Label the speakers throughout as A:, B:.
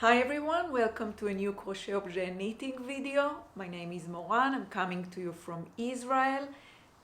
A: Hi everyone, welcome to a new CrochetObjet knitting video. My name is Moran, I'm coming to you from Israel.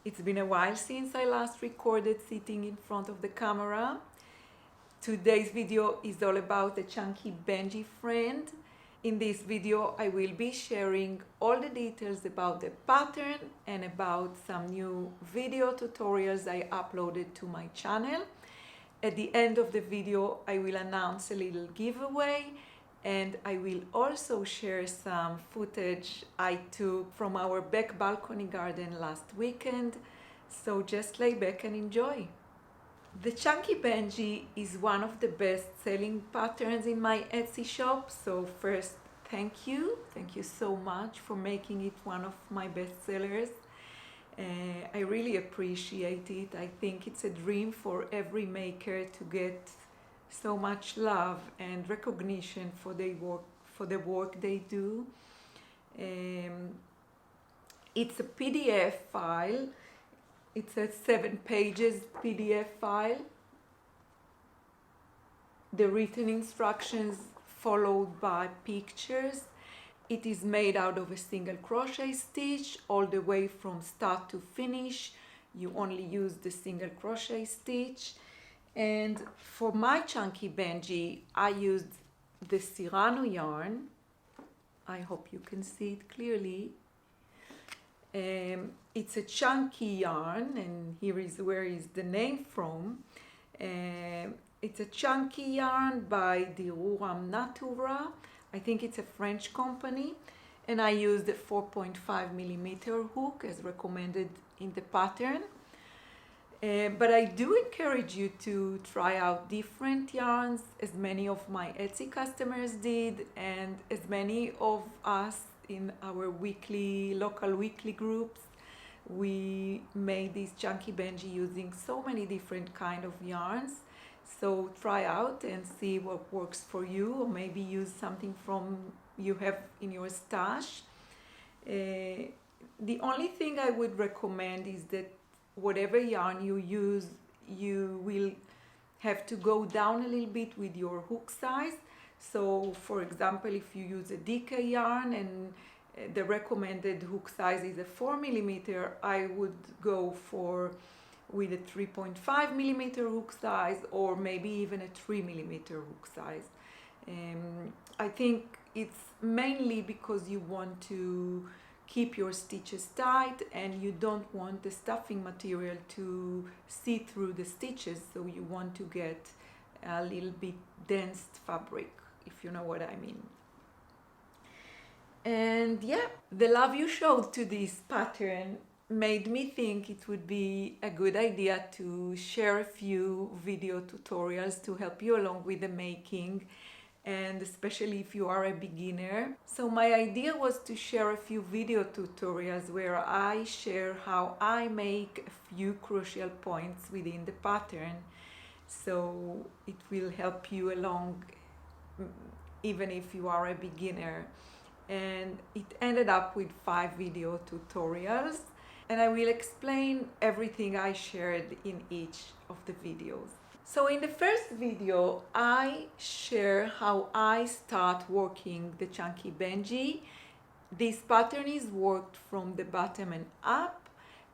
A: It's been a while since I last recorded sitting in front of the camera. Today's video is all about the Chunky Benji friend. In this video I will be sharing all the details about the pattern and about some new video tutorials I uploaded to my channel. At the end of the video I will announce a little giveaway, and I will also share some footage I took from our back balcony garden last weekend, so just lay back and enjoy. The Chunky Benji is one of the best-selling patterns in my Etsy shop, so first thank you so much for making it one of my best sellers. I really appreciate it. I think it's a dream for every maker to get so much love and recognition for the work they do. It's a PDF file. It's a 7 pages PDF file. The written instructions followed by pictures. It is made out of a single crochet stitch all the way from start to finish. You only use the single crochet stitch. And for my Chunky Benji, I used the Serrano yarn. I hope you can see it clearly. It's a chunky yarn, and here is where is the name from. It's a chunky yarn by the Moran Malron. I think it's a French company, and I used a 4.5mm hook as recommended in the pattern. But I do encourage you to try out different yarns, as many of my Etsy customers did, and as many of us in our local weekly groups. We made this Chunky Benji using so many different kind of yarns. So try out and see what works for you, or maybe use something from you have in your stash. The only thing I would recommend is that whatever yarn you use, you will have to go down a little bit with your hook size. So for example, if you use a DK yarn and the recommended hook size is a 4mm, I would go with a 3.5mm hook size, or maybe even a 3mm hook size. I think it's mainly because you want to keep your stitches tight and you don't want the stuffing material to see through the stitches, so you want to get a little bit dense fabric, if you know what I mean. And yeah, the love you showed to this pattern made me think it would be a good idea to share a few video tutorials to help you along with the making, and especially if you are a beginner. So my idea was to share a few video tutorials where I share how I make a few crucial points within the pattern, so it will help you along even if you are a beginner. And it ended up with 5 video tutorials, and I will explain everything I shared in each of the videos. So in the first video, I share how I start working the Chunky Benji. This pattern is worked from the bottom and up,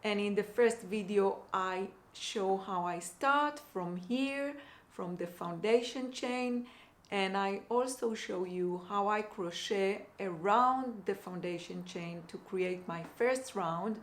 A: and in the first video I show how I start from here, from the foundation chain, and I also show you how I crochet around the foundation chain to create my first round.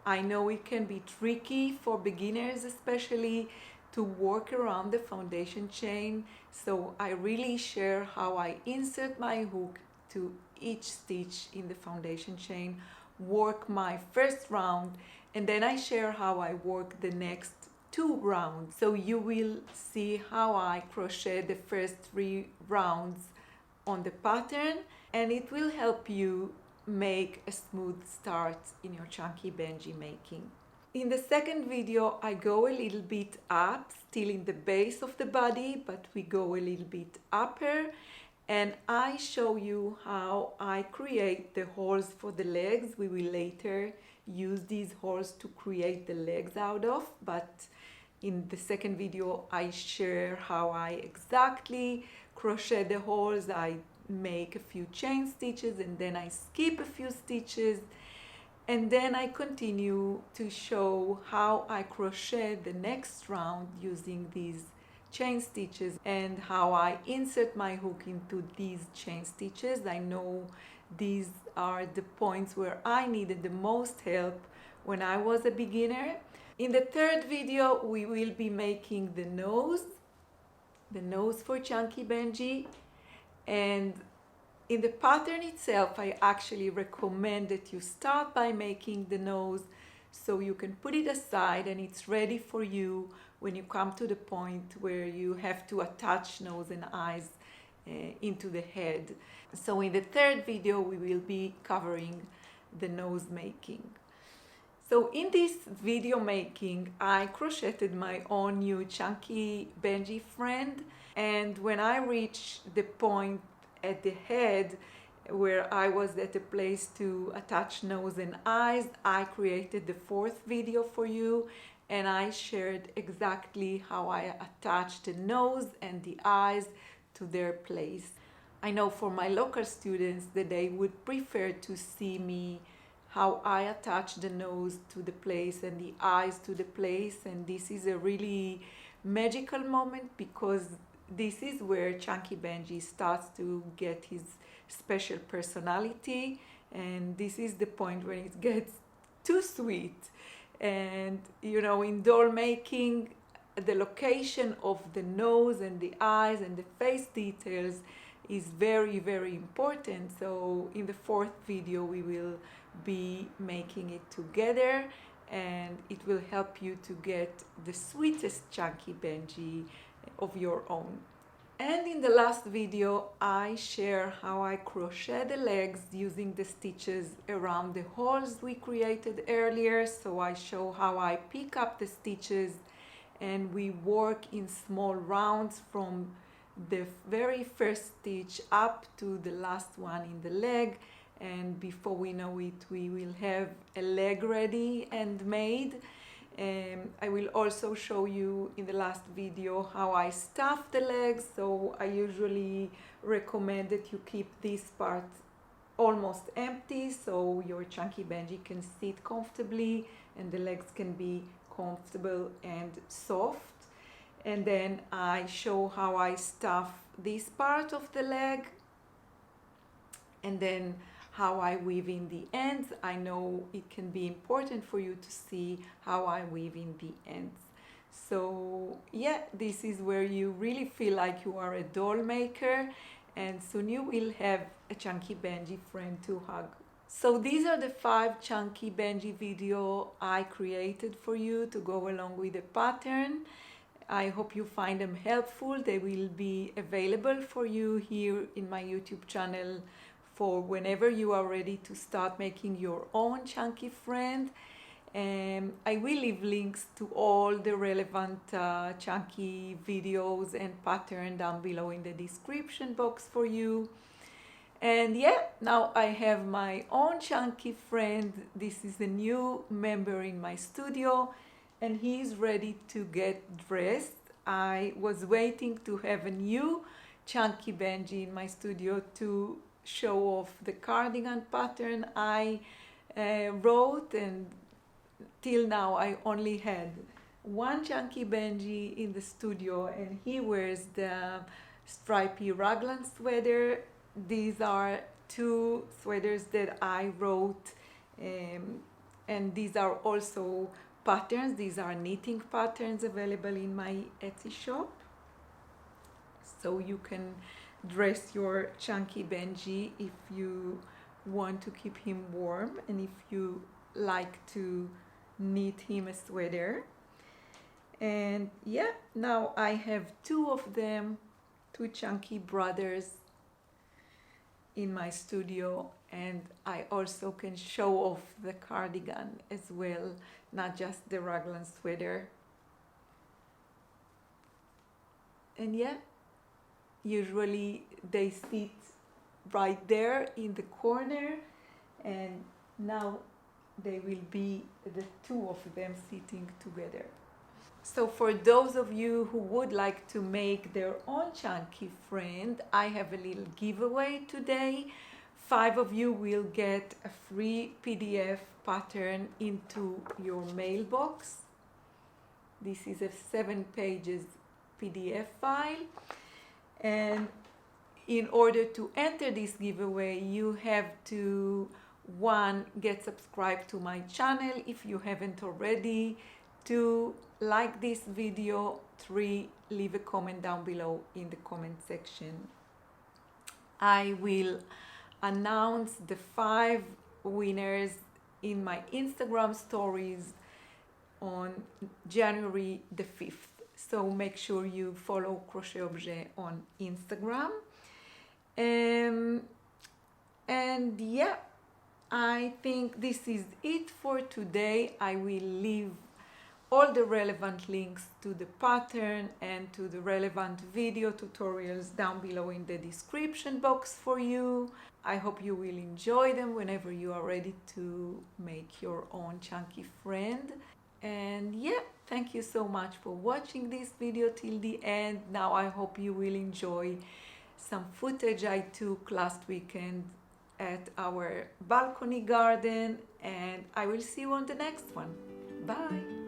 A: I know it can be tricky for beginners especially to work around the foundation chain, so I really share how I insert my hook to each stitch in the foundation chain, work my first round, and then I share how I work the next 2 rounds. So you will see how I crochet the first 3 rounds on the pattern, and it will help you make a smooth start in your Chunky Benji making. In the second video, I go a little bit up, still in the base of the body, but we go a little bit upper, and I show you how I create the holes for the legs. We will later use these holes to create the legs out of, but in the second video I share how I exactly crochet the holes. I make a few chain stitches, and then I skip a few stitches, and then I continue to show how I crochet the next round using these chain stitches and how I insert my hook into these chain stitches. I know these are the points where I needed the most help when I was a beginner. In the third video, we will be making the nose for Chunky Benji. And in the pattern itself, I actually recommend that you start by making the nose so you can put it aside and it's ready for you when you come to the point where you have to attach nose and eyes into the head. So in the third video, we will be covering the nose making. So in this video making, I crocheted my own new Chunky Benji friend, and when I reached the point at the head where I was at a place to attach nose and eyes, I created the fourth video for you, and I shared exactly how I attached the nose and the eyes to their place. I know for my local students that they would prefer to see me how I attach the nose to the place and the eyes to the place, and this is a really magical moment because this is where Chunky Benji starts to get his special personality, and this is the point when it gets too sweet. And you know, in doll making, the location of the nose and the eyes and the face details is very, very important. So in the fourth video, we will be making it together, and it will help you to get the sweetest Chunky Benji of your own. And in the last video, I share how I crochet the legs using the stitches around the holes we created earlier. So I show how I pick up the stitches and we work in small rounds from the very first stitch up to the last one in the leg, and before we know it, we will have a leg ready and made. I will also show you in the last video how I stuff the legs. So I usually recommend that you keep this part almost empty so your Chunky Benji can sit comfortably and the legs can be comfortable and soft. And then I show how I stuff this part of the leg, and then how I weave in the ends. I know it can be important for you to see how I weave in the ends. So yeah, this is where you really feel like you are a doll maker, and soon you will have a Chunky Benji friend to hug. So these are the 5 Chunky Benji videos I created for you to go along with the pattern. I hope you find them helpful. They will be available for you here in my YouTube channel for whenever you are ready to start making your own Chunky friend. I will leave links to all the relevant Chunky videos and pattern down below in the description box for you. And yeah, now I have my own Chunky friend. This is a new member in my studio, and he's ready to get dressed. I was waiting to have a new Chunky Benji in my studio to show off the cardigan pattern I wrote, and till now I only had one Chunky Benji in the studio, and he wears the stripy raglan sweater. These are 2 sweaters that I wrote, and these are also patterns. These are knitting patterns available in my Etsy shop, so you can dress your Chunky Benji if you want to keep him warm and if you like to knit him a sweater. And yeah, now I have 2 of them, 2 Chunky brothers in my studio, and I also can show off the cardigan as well, not just the raglan sweater. And yeah, usually they sit right there in the corner, and now they will be the 2 of them sitting together. So for those of you who would like to make their own chunky friend, I have a little giveaway today. 5 of you will get a free PDF pattern into your mailbox. This is a 7 pages PDF file, and in order to enter this giveaway, you have to 1, get subscribed to my channel if you haven't already, 2, like this video, 3, leave a comment down below in the comment section. I will announce the 5 winners in my Instagram stories on January the 5th. So make sure you follow CrochetObjet on Instagram. And yeah, I think this is it for today. I will leave all the relevant links to the pattern and to the relevant video tutorials down below in the description box for you. I hope you will enjoy them whenever you are ready to make your own chunky friend. And yeah, thank you so much for watching this video till the end. Now I hope you will enjoy some footage I took last weekend at our balcony garden, and I will see you on the next one. Bye!